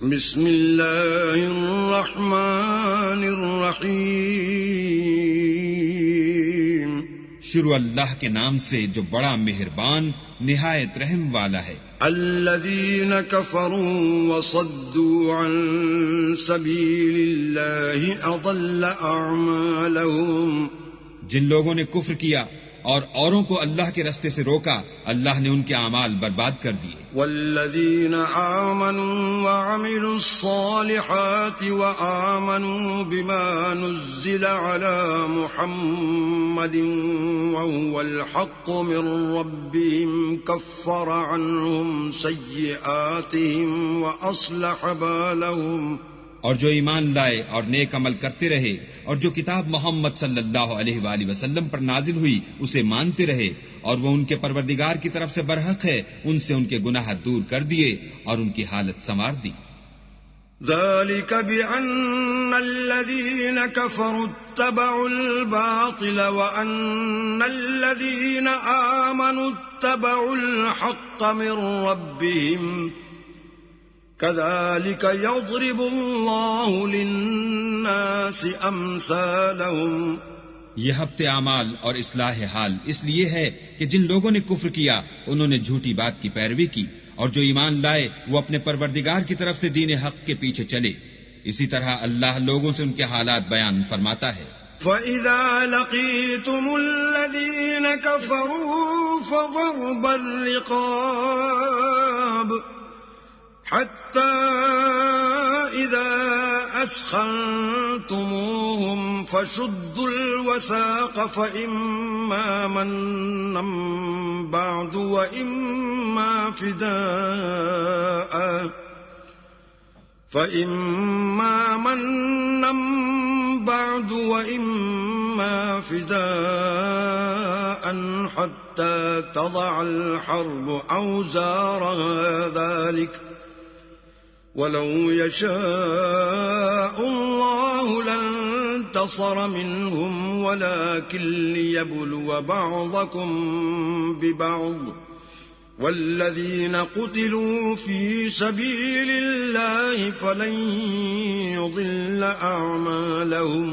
بسم اللہ الرحمن الرحیم. شروع اللہ کے نام سے جو بڑا مہربان نہایت رحم والا ہے. الذین کفروا وصدوا عن سبیل اللہ اضل اعمالهم. جن لوگوں نے کفر کیا اور اوروں کو اللہ کے رستے سے روکا، اللہ نے ان کے اعمال برباد کر دیے. والذین آمنوا وعملوا الصالحات وآمنوا بما نزل على محمد وهو الحق من ربهم كفر عنهم سیئاتهم وأصلح بالهم. اور جو ایمان لائے اور نیک عمل کرتے رہے اور جو کتاب محمد صلی اللہ علیہ وآلہ وسلم پر نازل ہوئی اسے مانتے رہے اور وہ ان کے پروردگار کی طرف سے برحق ہے، ان سے ان کے گناہ دور کر دیے اور ان کی حالت سنوار دی. ذلك بأن الذين كفروا اتبعوا الباطل وأن الذين آمنوا اتبعوا الحق من ربهم كذلك يضرب الله للناس أمثالهم. یہ ہفتے اعمال اور اصلاح حال اس لیے ہے کہ جن لوگوں نے کفر کیا انہوں نے جھوٹی بات کی پیروی کی، اور جو ایمان لائے وہ اپنے پروردگار کی طرف سے دین حق کے پیچھے چلے. اسی طرح اللہ لوگوں سے ان کے حالات بیان فرماتا ہے. فَإِذَا لَقِيتُمُ الَّذِينَ كَفَرُوا فَضَرْبَ الرِّقَابِ حَتَّى إِذَا أَثْخَنْتُمُوهُمْ فَشُدُّوا الْوَثَاقَ فَإِمَّا مَنًّا بَعْدُ وَإِمَّا فِدَاءً حَتَّى تَضَعَ الْحَرْبُ أَوْزَارَهَا ذَلِكَ وَلَوْ يَشَاءُ اللَّهُ لَانتَصَرَ مِنْهُمْ وَلَكِنْ لِيَبْلُوَ بَعْضَكُمْ بِبَعْضٍ وَالَّذِينَ قُتِلُوا فِي سَبِيلِ اللَّهِ فَلَنْ يُضِلَّ أَعْمَالَهُمْ.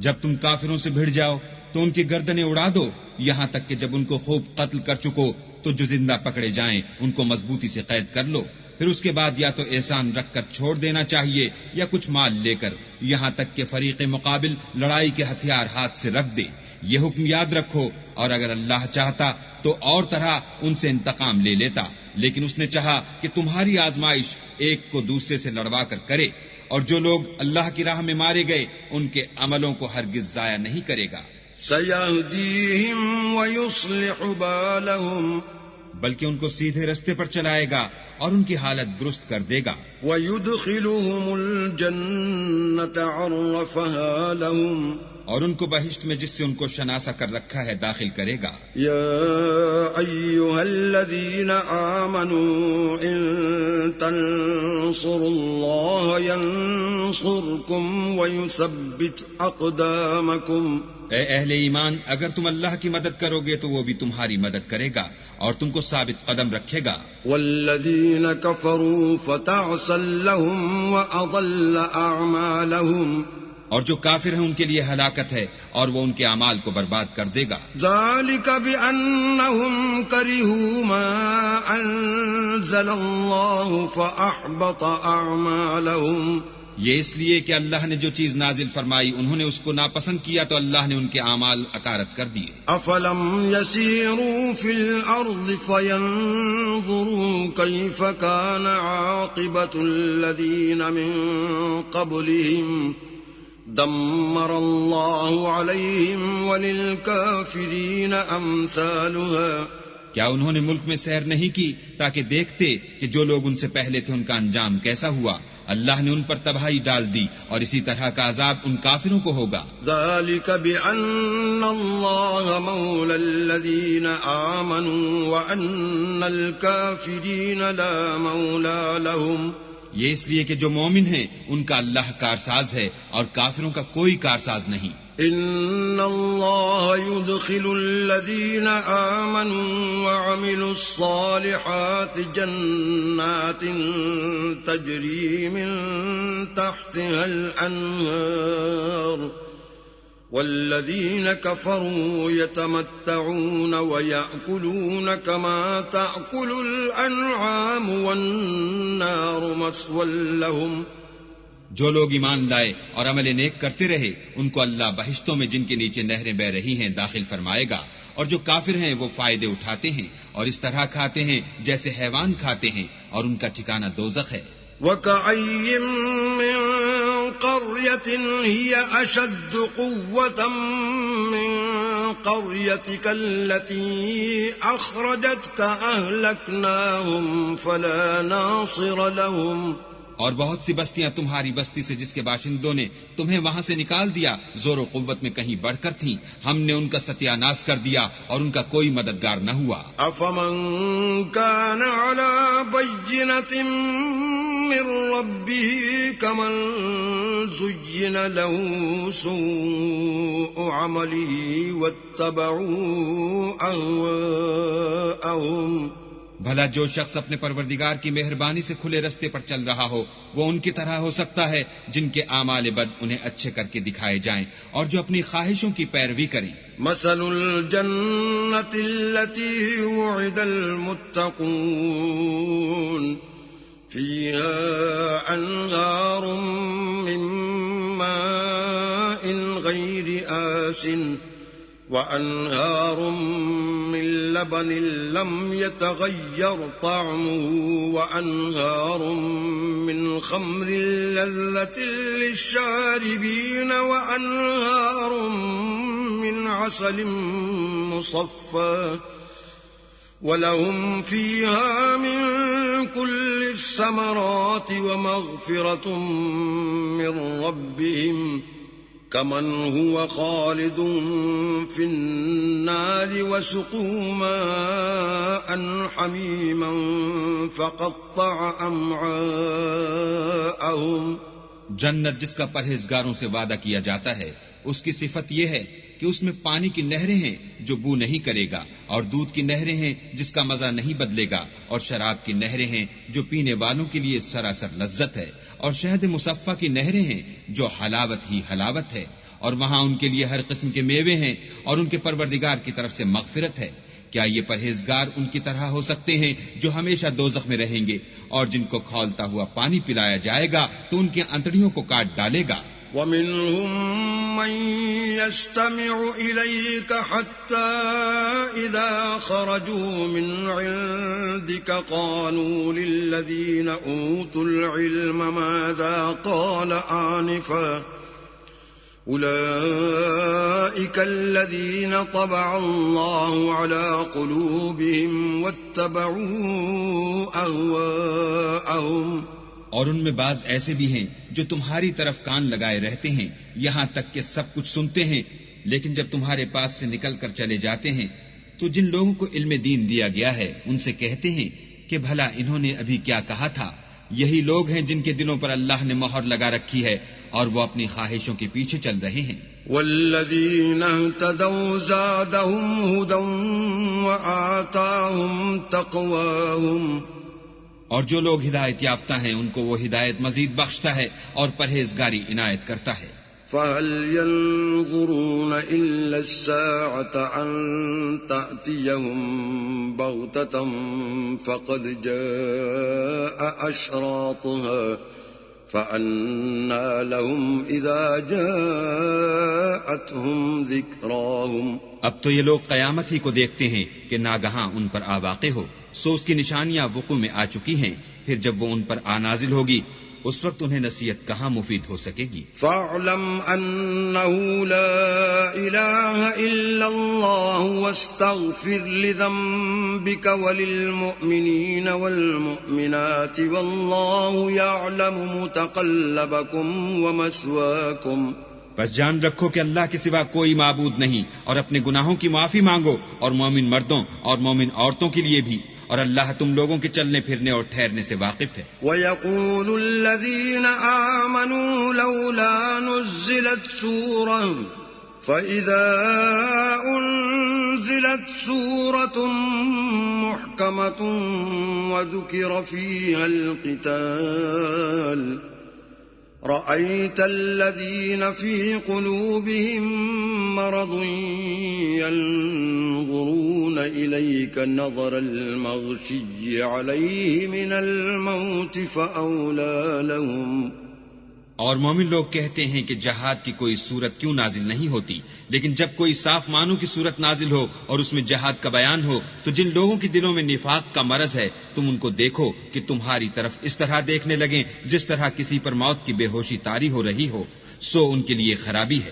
جب تم کافروں سے بھڑ جاؤ تو ان کی گردنیں اڑا دو، یہاں تک کہ جب ان کو خوب قتل کر چکو تو جو زندہ پکڑے جائیں ان کو مضبوطی سے قید کر لو. پھر اس کے بعد یا تو احسان رکھ کر چھوڑ دینا چاہیے یا کچھ مال لے کر، یہاں تک کہ فریق مقابل لڑائی کے ہتھیار ہاتھ سے رکھ دے. یہ حکم یاد رکھو، اور اگر اللہ چاہتا تو اور طرح ان سے انتقام لے لیتا، لیکن اس نے چاہا کہ تمہاری آزمائش ایک کو دوسرے سے لڑوا کر کرے، اور جو لوگ اللہ کی راہ میں مارے گئے ان کے عملوں کو ہرگز ضائع نہیں کرے گا. سَيَهْدِيهِمْ وَيُصْلِحُ بَالَهُمْ. بلکہ ان کو سیدھے رستے پر چلائے گا اور ان کی حالت درست کر دے گا. وَيُدْخِلُهُمُ الْجَنَّةَ عَرَّفَهَا لَهُمْ. اور ان کو بہشت میں جس سے ان کو شناسا کر رکھا ہے داخل کرے گا. یا ایھا الذین آمنوا ان تنصروا اللہ ینصرکم ویثبت اقدامکم. اے اہل ایمان، اگر تم اللہ کی مدد کرو گے تو وہ بھی تمہاری مدد کرے گا اور تم کو ثابت قدم رکھے گا. والذین کفروا فتعسا لهم واضل اعمالهم. اور جو کافر ہیں ان کے لیے ہلاکت ہے اور وہ ان کے اعمال کو برباد کر دے گا. ذالک بأنہم کرہوا ما انزل اللہ فاحبط اعمالهم. یہ اس لیے کہ اللہ نے جو چیز نازل فرمائی انہوں نے اس کو ناپسند کیا تو اللہ نے ان کے اعمال اکارت کر دیے. افلم یسیروا فی الارض فینظروا کیف کان عاقبۃ الذین من قبلہم دمر اللہ علیہم وللکافرین امثالها. کیا انہوں نے ملک میں سیر نہیں کی تاکہ دیکھتے کہ جو لوگ ان سے پہلے تھے ان کا انجام کیسا ہوا؟ اللہ نے ان پر تباہی ڈال دی اور اسی طرح کا عذاب ان کافروں کو ہوگا. ذالک بأن اللہ مولی الذین آمنوا وأن الکافرین لا مولا لهم. یہ اس لیے کہ جو مومن ہیں ان کا اللہ کارساز ہے اور کافروں کا کوئی کارساز نہیں. ان اللہ يدخل الذین آمنوا وعملوا الصالحات جنات تجری من تحتها الانہار والذین كفروا يتمتعون ويأكلون كما تأكل الأنعام والنار مثوى لهم. جو لوگ ایمان لائے اور عمل نیک کرتے رہے ان کو اللہ بہشتوں میں جن کے نیچے نہریں بہ رہی ہیں داخل فرمائے گا، اور جو کافر ہیں وہ فائدے اٹھاتے ہیں اور اس طرح کھاتے ہیں جیسے حیوان کھاتے ہیں، اور ان کا ٹھکانہ دوزخ ہے. وَكَأَيٍّ مِّن قَرْيَةٍ هِيَ أَشَدُّ قُوَّةً مِّن قَرْيَتِكَ الَّتِي أَخْرَجَتْكَ أَهْلَكْنَاهُمْ فَلَا نَاصِرَ لَهُمْ. اور بہت سی بستیاں تمہاری بستی سے جس کے باشندوں نے تمہیں وہاں سے نکال دیا زور و قوت میں کہیں بڑھ کر تھیں، ہم نے ان کا ستیہ ناش کر دیا اور ان کا کوئی مددگار نہ ہوا. افمن كان على بينة من ربه كمن زين له سوء عمله واتبعوا أهواءهم. بھلا جو شخص اپنے پروردگار کی مہربانی سے کھلے رستے پر چل رہا ہو وہ ان کی طرح ہو سکتا ہے جن کے اعمال بد انہیں اچھے کر کے دکھائے جائیں اور جو اپنی خواہشوں کی پیروی کریں. مثل الجنة التي وعد المتقون فيها أنهار من ماء غير آسن وأنهار من لبن لم يتغير طعمه وأنهار من خمر لذة للشاربين وأنهار من عسل مصفى ولهم فيها من كل الثمرات ومغفرة من ربهم كمن هو خالد في النار وسقوا ماء حميما فقطع أمعاءهم. جنت جس کا پرہیزگاروں سے وعدہ کیا جاتا ہے اس کی صفت یہ ہے کہ اس میں پانی کی نہریں ہیں جو بو نہیں کرے گا، اور دودھ کی نہریں ہیں جس کا مزہ نہیں بدلے گا، اور شراب کی نہریں ہیں جو پینے والوں کے لیے سراسر لذت ہے، اور شہد مصفہ کی نہریں ہیں جو حلاوت ہی حلاوت ہے، اور وہاں ان کے لیے ہر قسم کے میوے ہیں اور ان کے پروردگار کی طرف سے مغفرت ہے. کیا یہ پرہیزگار ان کی طرح ہو سکتے ہیں جو ہمیشہ دوزخ میں رہیں گے اور جن کو کھولتا ہوا پانی پلایا جائے گا تو ان کی انتڑیوں کو کاٹ ڈالے گا. وَمِنْهُمْ مَنْ يَسْتَمِعُ إِلَيْكَ حَتَّى إِذَا خَرَجُوا مِنْ عِنْدِكَ قَالُوا لِلَّذِينَ أُوتُوا الْعِلْمَ مَاذَا قَالَ آنِفًا أُولَئِكَ الَّذِينَ طَبَعَ اللَّهُ عَلَى قُلُوبِهِمْ وَاتَّبَعُوا أَهْوَاءَهُمْ. اور ان میں بعض ایسے بھی ہیں جو تمہاری طرف کان لگائے رہتے ہیں یہاں تک کہ سب کچھ سنتے ہیں، لیکن جب تمہارے پاس سے نکل کر چلے جاتے ہیں تو جن لوگوں کو علم دین دیا گیا ہے ان سے کہتے ہیں کہ بھلا انہوں نے ابھی کیا کہا تھا. یہی لوگ ہیں جن کے دلوں پر اللہ نے مہر لگا رکھی ہے اور وہ اپنی خواہشوں کے پیچھے چل رہے ہیں. والذین اہتدوا زادہم ہدی وآتاہم تقواہم. اور جو لوگ ہدایت یافتہ ہیں ان کو وہ ہدایت مزید بخشتا ہے اور پرہیزگاری عنایت کرتا ہے. فَهَلْ يَنظُرُونَ إِلَّا السَّاعَةَ أَن تَأْتِيَهُم بَغْتَةً فَقَدْ جَاءَ أَشْرَاطُهَا فَأَنَّىٰ لَهُمْ إِذَا جَاءَتْهُمْ ذِكْرَاهُمْ. اب تو یہ لوگ قیامت ہی کو دیکھتے ہیں کہ ناگہاں ان پر آ واقع ہو، سو اس کی نشانیاں وقوع میں آ چکی ہیں، پھر جب وہ ان پر آ نازل ہوگی اس وقت انہیں نصیحت کہاں مفید ہو سکے گی. فَاعْلَمْ أَنَّهُ لَا إِلَٰهَ إِلَّا اللَّهُ وَاسْتَغْفِرْ لِذَنبِكَ وَلِلْمُؤْمِنِينَ وَالْمُؤْمِنَاتِ وَاللَّهُ يَعْلَمُ مُتَقَلَّبَكُمْ وَمَثْوَاكُمْ. بس جان رکھو کہ اللہ کے سوا کوئی معبود نہیں، اور اپنے گناہوں کی معافی مانگو، اور مومن مردوں اور مومن عورتوں کے لیے بھی، اور اللہ تم لوگوں کے چلنے پھرنے اور ٹھہرنے سے واقف ہے۔ وَيَقُولُ الَّذِينَ آمَنُوا لَوْلَا نُزِّلَتْ سُورَةٌ فَإِذَا أُنزِلَتْ سُورَةٌ مُحْكَمَةٌ وَذُكِرَ فِيهَا الْقِتَالُ رَأَيْتَ الَّذِينَ فِي قُلُوبِهِم مَّرَضٌ يَنظُرُونَ إِلَيْكَ نَظَرَ الْمَغْشِيِّ عَلَيْهِ مِنَ الْمَوْتِ فَأَوْلَىٰ لَهُمْ۔ اور مومن لوگ کہتے ہیں کہ جہاد کی کوئی صورت کیوں نازل نہیں ہوتی، لیکن جب کوئی صاف معنوں کی صورت نازل ہو اور اس میں جہاد کا بیان ہو تو جن لوگوں کے دلوں میں نفاق کا مرض ہے تم ان کو دیکھو کہ تمہاری طرف اس طرح دیکھنے لگیں جس طرح کسی پر موت کی بے ہوشی طاری ہو رہی ہو، سو ان کے لیے خرابی ہے۔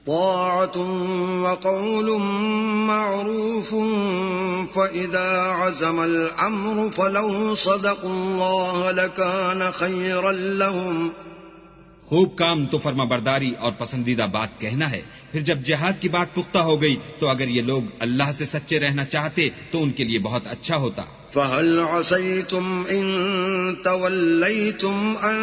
طاعة وقول معروف فإذا عزم الأمر فلو صدقوا الله لكان خيرا لهم۔ خوب کام تو فرما برداری اور پسندیدہ بات کہنا ہے، پھر جب جہاد کی بات پختہ ہو گئی تو اگر یہ لوگ اللہ سے سچے رہنا چاہتے تو ان کے لیے بہت اچھا ہوتا۔ فَهَلْ عَسَيْتُمْ إِن تَوَلَّيْتُمْ أَن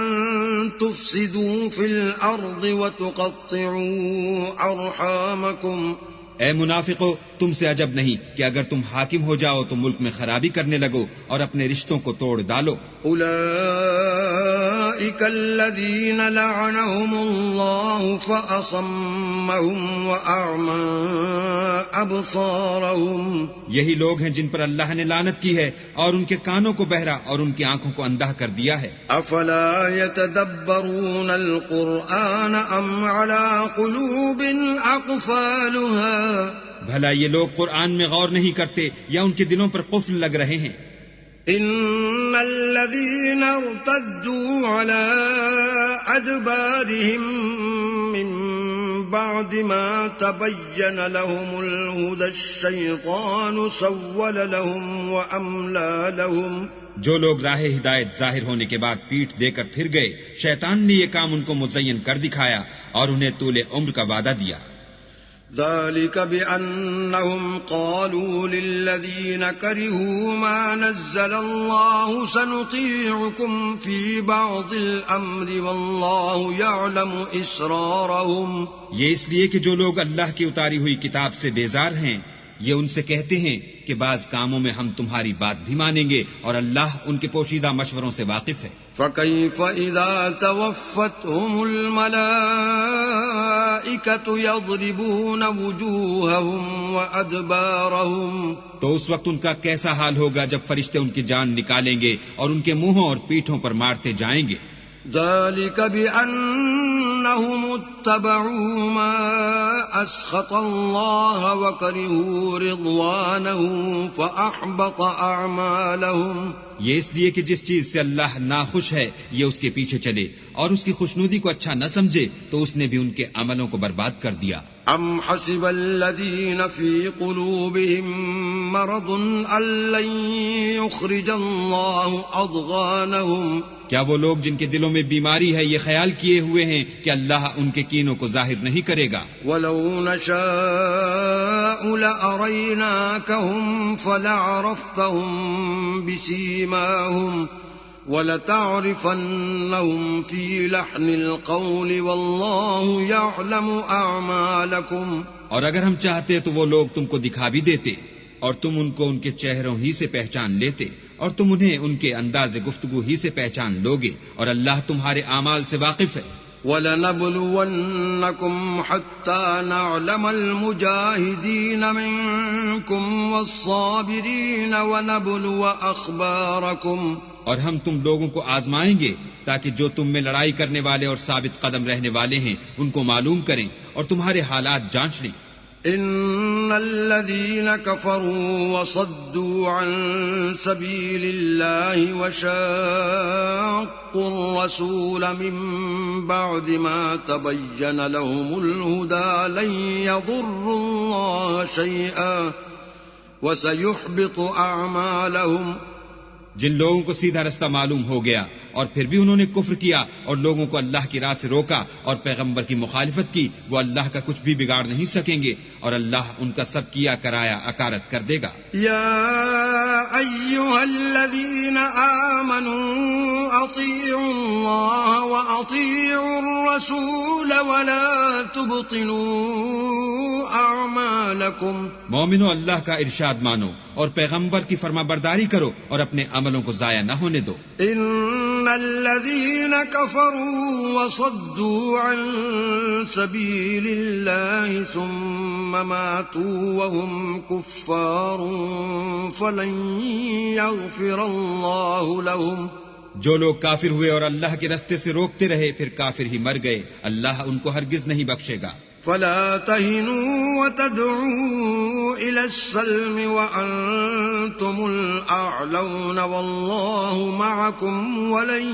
تُفْسِدُوا فِي الْأَرْضِ وَتُقَطِّعُوا أَرْحَامَكُمْ۔ اے منافقو، تم سے عجب نہیں کہ اگر تم حاکم ہو جاؤ تو ملک میں خرابی کرنے لگو اور اپنے رشتوں کو توڑ ڈالو۔ أُولَئِكَ الَّذِينَ لَعَنَهُمُ اللَّهُ فَأَصَمَّهُمْ وَأَعْمَىٰ أَبْصَارَهُمْ۔ یہی لوگ ہیں جن پر اللہ نے لعنت کی ہے اور ان کے کانوں کو بہرا اور ان کی آنکھوں کو اندھا کر دیا ہے۔ أَفَلَا يَتَدَبَّرُونَ الْقُرْآنَ أَمْ عَلَىٰ قُلُوبٍ أَقْفَالُهَا۔ بھلا یہ لوگ قرآن میں غور نہیں کرتے یا ان کے دلوں پر قفل لگ رہے ہیں؟ ان الذين ارتدوا على ادبارهم من بعد ما تبين لهم الهدى الشيطان سول لهم واملى لهم۔ جو لوگ راہ ہدایت ظاہر ہونے کے بعد پیٹھ دے کر پھر گئے، شیطان نے یہ کام ان کو مزین کر دکھایا اور انہیں طول عمر کا وعدہ دیا۔ ذلك بأنهم قالوا للذين كرهوا ما نزل الله سنطيعكم في بعض الأمر والله يعلم إسرارهم۔ یہ اس لیے کہ جو لوگ اللہ کی اتاری ہوئی کتاب سے بیزار ہیں یہ ان سے کہتے ہیں کہ بعض کاموں میں ہم تمہاری بات بھی مانیں گے اور اللہ ان کے پوشیدہ مشوروں سے واقف ہے۔ فَكَيْفَ إِذَا تَوَفَّتْهُمُ الْمَلَائِكَةُ يَضْرِبُونَ وُجُوهَهُمْ وَأَدْبَارَهُمْ۔ تو اس وقت ان کا کیسا حال ہوگا جب فرشتے ان کی جان نکالیں گے اور ان کے منہوں اور پیٹھوں پر مارتے جائیں گے۔ ذلك بأنهم اتبعوا ما أسخط الله وكرهوا رضوانه فأحبط أعمالهم۔ یہ اس لیے کہ جس چیز سے اللہ ناخوش ہے یہ اس کے پیچھے چلے اور اس کی خوشنودی کو اچھا نہ سمجھے تو اس نے بھی ان کے عملوں کو برباد کر دیا۔ ام حسب الذين في قلوبهم مرض ان لن يخرج الله اضغانهم۔ کیا وہ لوگ جن کے دلوں میں بیماری ہے یہ خیال کیے ہوئے ہیں کہ اللہ ان کے کینوں کو ظاہر نہیں کرے گا؟ وَلَوْ نَشَاءُ لَأَرَيْنَاكَهُمْ فَلَعَرَفْتَهُمْ بِسِيمَاهُمْ وَلَتَعْرِفَنَّهُمْ فِي لَحْنِ الْقَوْلِ وَاللَّهُ يَعْلَمُ أَعْمَالَكُمْ۔ اور اگر ہم چاہتے تو وہ لوگ تم کو دکھا بھی دیتے اور تم ان کو ان کے چہروں ہی سے پہچان لیتے اور تم انہیں ان کے انداز گفتگو ہی سے پہچان لوگے اور اللہ تمہارے اعمال سے واقف ہے۔ وَلَنَبْلُوَنَّكُمْ حَتَّى نَعْلَمَ الْمُجَاهِدِينَ مِنكُمْ وَالصَّابِرِينَ وَنَبْلُوَ أَخْبَارَكُمْ۔ اور ہم تم لوگوں کو آزمائیں گے تاکہ جو تم میں لڑائی کرنے والے اور ثابت قدم رہنے والے ہیں ان کو معلوم کریں اور تمہارے حالات جانچ لیں۔ ان الذين كفروا وصدوا عن سبيل الله وشاقوا الرسول من بعد ما تبين لهم الهدى لن يضروا الله شيئا وسيحبط اعمالهم جن لوگوں کو سیدھا رستہ معلوم ہو گیا اور پھر بھی انہوں نے کفر کیا اور لوگوں کو اللہ کی راہ سے روکا اور پیغمبر کی مخالفت کی، وہ اللہ کا کچھ بھی بگاڑ نہیں سکیں گے اور اللہ ان کا سب کیا کرایا اکارت کر دے گا۔ یا ایھا الذین آمنوا اطیعوا اللہ واطیعوا الرسول ولا تبطلوا اعمالکم۔ مومنو، اللہ کا ارشاد مانو اور پیغمبر کی فرما برداری کرو اور اپنے عملوں کو ضائع نہ ہونے دو۔ ان الذين كفروا وصدوا عن سبيل الله ثم ماتوا وهم كفار فلن يغفر الله لهم۔ جو لوگ کافر ہوئے اور اللہ کے رستے سے روکتے رہے پھر کافر ہی مر گئے، اللہ ان کو ہرگز نہیں بخشے گا۔ فلا تهنوا وتدعوا إلى السلم وأنتم الأعلون والله معكم ولن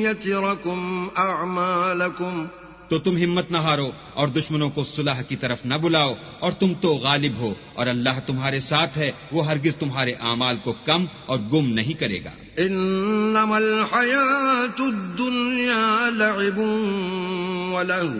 يتركم أعمالكم۔ تو تم ہمت نہ ہارو اور دشمنوں کو صلح کی طرف نہ بلاؤ، اور تم تو غالب ہو اور اللہ تمہارے ساتھ ہے، وہ ہرگز تمہارے اعمال کو کم اور گم نہیں کرے گا۔ انما الحياة الدنيا لعب ولهو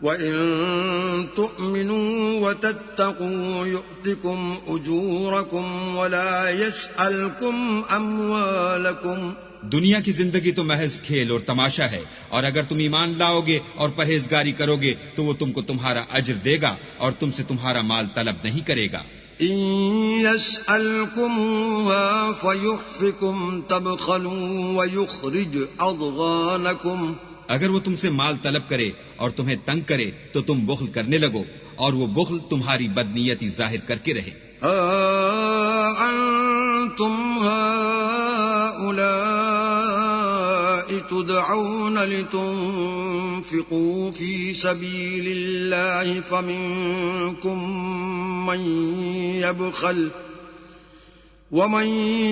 وَإِن تُؤْمِنُوا وَتَتَّقُوا يُؤْتِكُمْ أُجُورَكُمْ وَلَا يَسْأَلْكُمْ أَمْوَالَكُمْ۔ دنیا کی زندگی تو محض کھیل اور تماشا ہے، اور اگر تم ایمان لاؤ گے اور پرہیزگاری کرو گے تو وہ تم کو تمہارا اجر دے گا اور تم سے تمہارا مال طلب نہیں کرے گا۔ إِن يَسْأَلْكُمُوهَا فَيُحْفِكُمْ تَبْخَلُوا وَيُخْرِجْ أَضْغَانَكُمْ۔ اگر وہ تم سے مال طلب کرے اور تمہیں تنگ کرے تو تم بخل کرنے لگو، اور وہ بخل تمہاری بدنیتی ظاہر کر کے رہے۔ أَنْتُمْ هَؤُلَاءِ تُدْعَوْنَ لِتُنْفِقُوا فِي سَبِيلِ اللَّهِ فَمِنْكُمْ مَنْ يَبْخَلُ وَمَنْ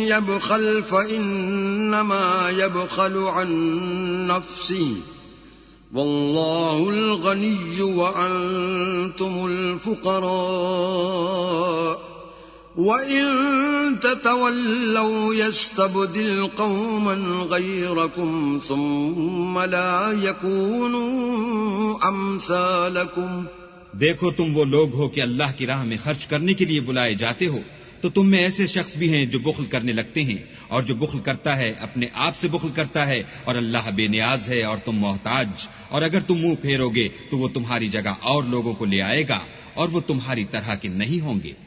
يَبْخَلْ فَإِنَّمَا يَبْخَلُ عَنْ نَفْسِهِ وَاللَّهُ الْغَنِيُّ وَأَنْتُمُ الْفُقَرَاءُ وَإِن تَتَوَلَّوْا يَسْتَبْدِلْ قَوْمًا غَيْرَكُمْ ثُمَّ لَا يَكُونُوا أَمْثَالَكُمْ۔ دیکھو تم وہ لوگ ہو کہ اللہ کی راہ میں خرچ کرنے کے لیے بلائے جاتے ہو، تو تم میں ایسے شخص بھی ہیں جو بخل کرنے لگتے ہیں، اور جو بخل کرتا ہے اپنے آپ سے بخل کرتا ہے، اور اللہ بے نیاز ہے اور تم محتاج، اور اگر تم منہ پھیرو گے تو وہ تمہاری جگہ اور لوگوں کو لے آئے گا اور وہ تمہاری طرح کے نہیں ہوں گے۔